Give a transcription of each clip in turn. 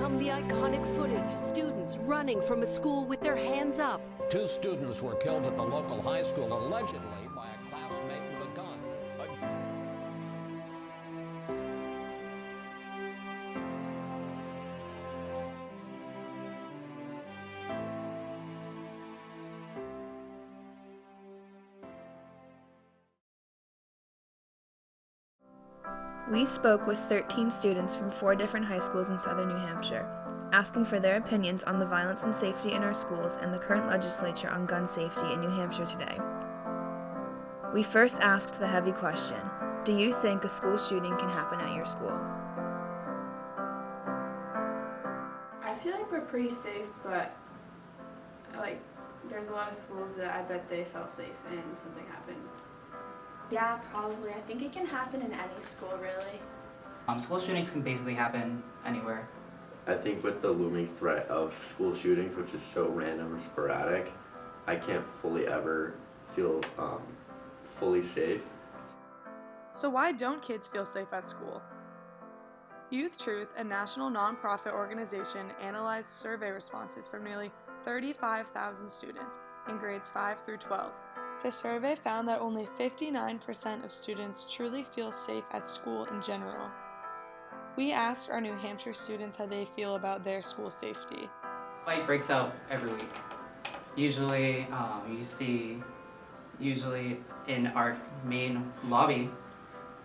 become the iconic footage, students running from a school with their hands up. 2 students were killed at the local high school, allegedly by a classmate with a gun. We spoke with 13 students from 4 different high schools in southern New Hampshire, asking for their opinions on the violence and safety in our schools and the current legislature on gun safety in New Hampshire today. We first asked the heavy question, do you think a school shooting can happen at your school? I feel like we're pretty safe, but there's a lot of schools that I bet they felt safe and something happened. Yeah, probably. I think it can happen in any school, really. School shootings can basically happen anywhere. I think with the looming threat of school shootings, which is so random and sporadic, I can't fully ever feel fully safe. So why don't kids feel safe at school? Youth Truth, a national nonprofit organization, analyzed survey responses from nearly 35,000 students in grades 5 through 12. The survey found that only 59% of students truly feel safe at school in general. We asked our New Hampshire students how they feel about their school safety. Fight breaks out every week. Usually, usually in our main lobby,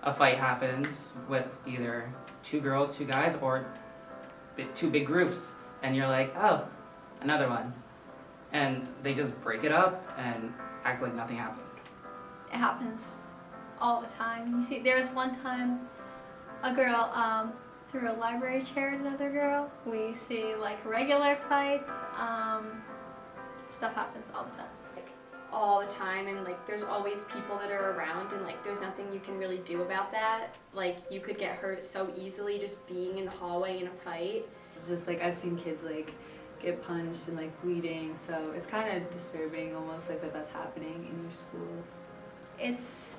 a fight happens with either 2 girls, 2 guys, or 2 big groups, and you're like, oh, another one. And they just break it up and act like nothing happened. It happens all the time. You see, there was one time a girl threw a library chair at another girl. We see regular fights. Stuff happens all the time. All the time, and there's always people that are around, and there's nothing you can really do about that. You could get hurt so easily just being in the hallway in a fight. It's just I've seen kids get punched and bleeding, so it's kind of disturbing almost that's happening in your schools. It's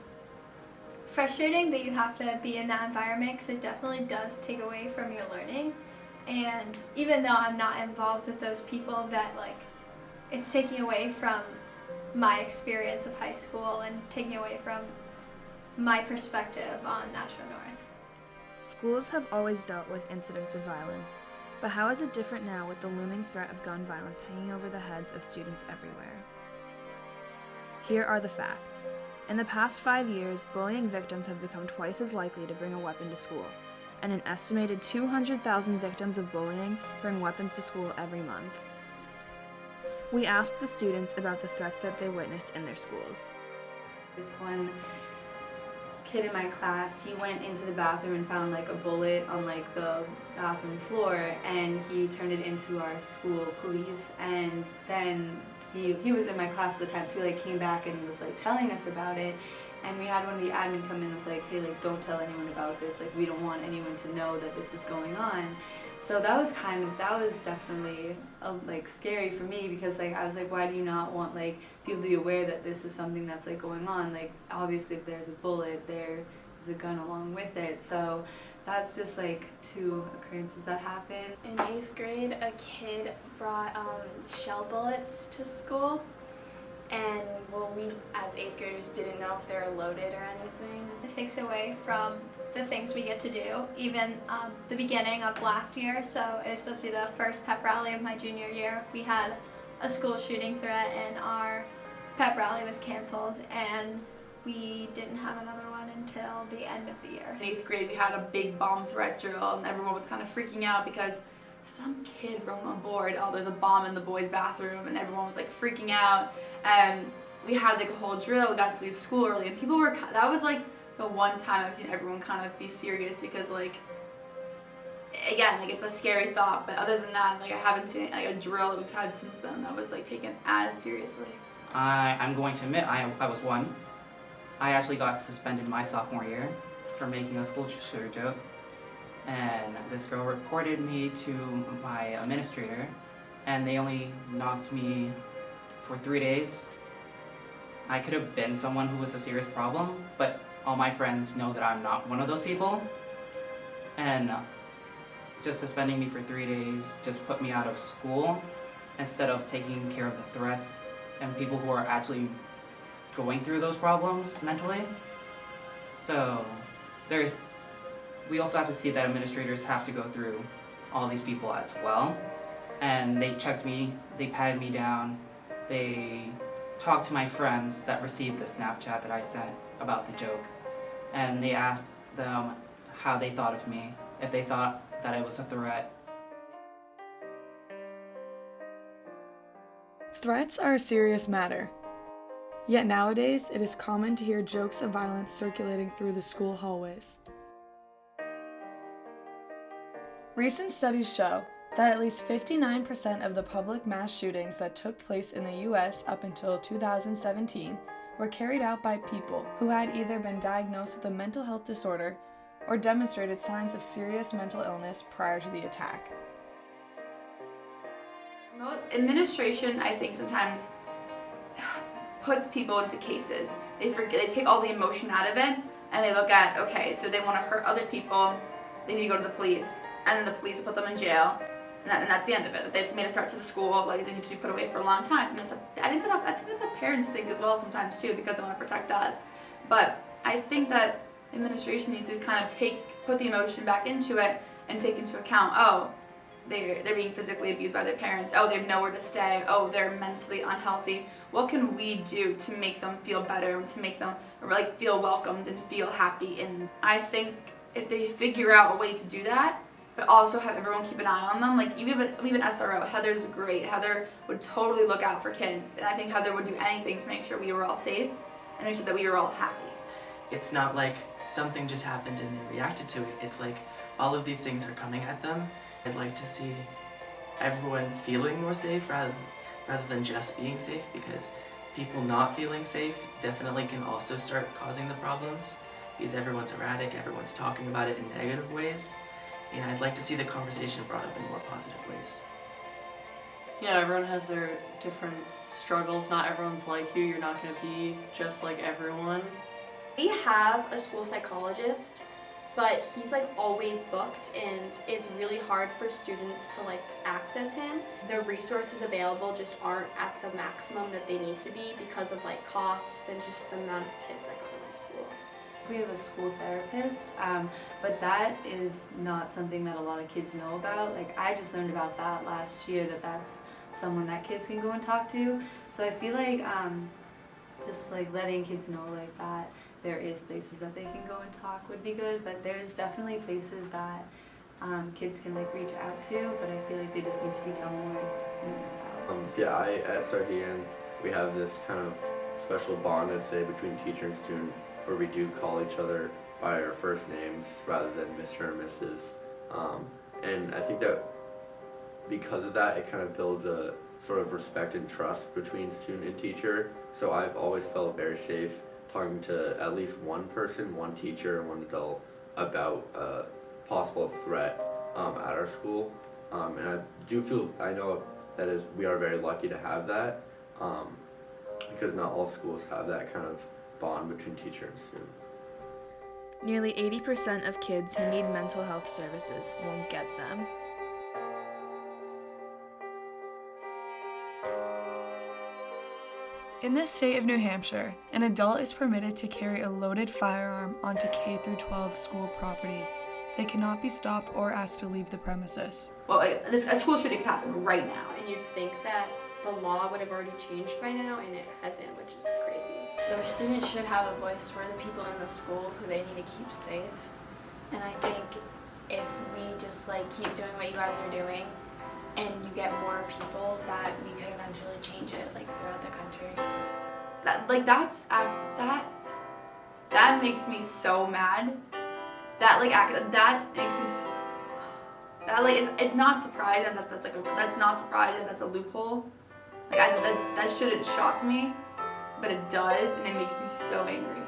frustrating that you have to be in that environment because it definitely does take away from your learning. And even though I'm not involved with those people, that it's taking away from my experience of high school and taking away from my perspective on Nashua North. Schools have always dealt with incidents of violence. But how is it different now with the looming threat of gun violence hanging over the heads of students everywhere? Here are the facts. In the past 5 years, bullying victims have become twice as likely to bring a weapon to school, and an estimated 200,000 victims of bullying bring weapons to school every month. We asked the students about the threats that they witnessed in their schools. This one kid in my class, he went into the bathroom and found a bullet on the bathroom floor, and he turned it into our school police, and then he was in my class at the time, so he came back and was telling us about it, and we had one of the admin come in and was like, hey, don't tell anyone about this, we don't want anyone to know that this is going on. So that was definitely scary for me, because I was why do you not want people to be aware that this is something that's going on? Obviously if there's a bullet, there is a gun along with it. So that's just 2 occurrences that happened. In 8th grade, a kid brought shell bullets to school, and we as 8th graders didn't know if they were loaded or anything. It takes away from the things we get to do. Even the beginning of last year, so it was supposed to be the first pep rally of my junior year, we had a school shooting threat and our pep rally was canceled, and we didn't have another one until the end of the year. In 8th grade, we had a big bomb threat drill, and everyone was kind of freaking out because some kid wrote on board, oh, there's a bomb in the boys' bathroom, and everyone was freaking out. And we had a whole drill. We got to leave school early, and people were, that was the one time I've seen everyone kind of be serious, because again, it's a scary thought, but other than that, I haven't seen a drill that we've had since then that was taken as seriously. I'm going to admit I was one. I actually got suspended my sophomore year for making a school shooter joke, and this girl reported me to my administrator, and they only knocked me for 3 days. I could have been someone who was a serious problem, but all my friends know that I'm not one of those people, and just suspending me for 3 days just put me out of school instead of taking care of the threats and people who are actually going through those problems mentally. So we also have to see that administrators have to go through all these people as well. And they checked me, they patted me down, they talked to my friends that received the Snapchat that I sent about the joke, and they asked them how they thought of me, if they thought that it was a threat. Threats are a serious matter. Yet nowadays, it is common to hear jokes of violence circulating through the school hallways. Recent studies show that at least 59% of the public mass shootings that took place in the US up until 2017 were carried out by people who had either been diagnosed with a mental health disorder or demonstrated signs of serious mental illness prior to the attack. Administration, I think, sometimes puts people into cases. They take all the emotion out of it, and they look at, okay, so they want to hurt other people, they need to go to the police, and then the police will put them in jail, and that's the end of it. They've made a threat to the school, like they need to be put away for a long time. And I think that's how parents think as well sometimes too, because they want to protect us. But I think that administration needs to kind of put the emotion back into it and take into account, oh, they're being physically abused by their parents, oh, they have nowhere to stay, oh, they're mentally unhealthy. What can we do to make them feel better, to make them like feel welcomed and feel happy? And I think if they figure out a way to do that, but also have everyone keep an eye on them, like we have an SRO, Heather's great. Heather would totally look out for kids, and I think Heather would do anything to make sure we were all safe and make sure that we were all happy. It's not like something just happened and they reacted to it. It's like all of these things are coming at them. I'd like to see everyone feeling more safe rather than just being safe, because people not feeling safe definitely can also start causing the problems, because everyone's erratic, everyone's talking about it in negative ways, and I'd like to see the conversation brought up in more positive ways. Yeah, everyone has their different struggles. Not everyone's like you. You're not going to be just like everyone. We have a school psychologist, but he's like always booked, and it's really hard for students to like access him. The resources available just aren't at the maximum that they need to be because of like costs and just the amount of kids that go to my school. We have a school therapist, but that is not something that a lot of kids know about. Like, I just learned about that last year, that's someone that kids can go and talk to. So I feel like just like letting kids know like that there is places that they can go and talk would be good, but there's definitely places that kids can like reach out to, but I feel like they just need to become more known about. So yeah, at Sarhean, we have this kind of special bond, I'd say, between teacher and student, where we do call each other by our first names rather than Mr. or Mrs. And I think that because of that, it kind of builds a sort of respect and trust between student and teacher. So I've always felt very safe talking to at least one person, one teacher, and one adult about a possible threat at our school. And I know that we are very lucky to have that, because not all schools have that kind of bond between teacher and student. Nearly 80% of kids who need mental health services won't get them. In the state of New Hampshire, an adult is permitted to carry a loaded firearm onto K-12 school property. They cannot be stopped or asked to leave the premises. Well, a school shooting could happen right now. And you'd think that the law would have already changed by now, and it hasn't, which is crazy. The students should have a voice. We're the people in the school who they need to keep safe. And I think if we just like keep doing what you guys are doing, and you get more people, that we could eventually change it like throughout the country. That makes me so mad. That makes me it's not surprising that's not surprising, that's a loophole. Like that shouldn't shock me, but it does, and it makes me so angry.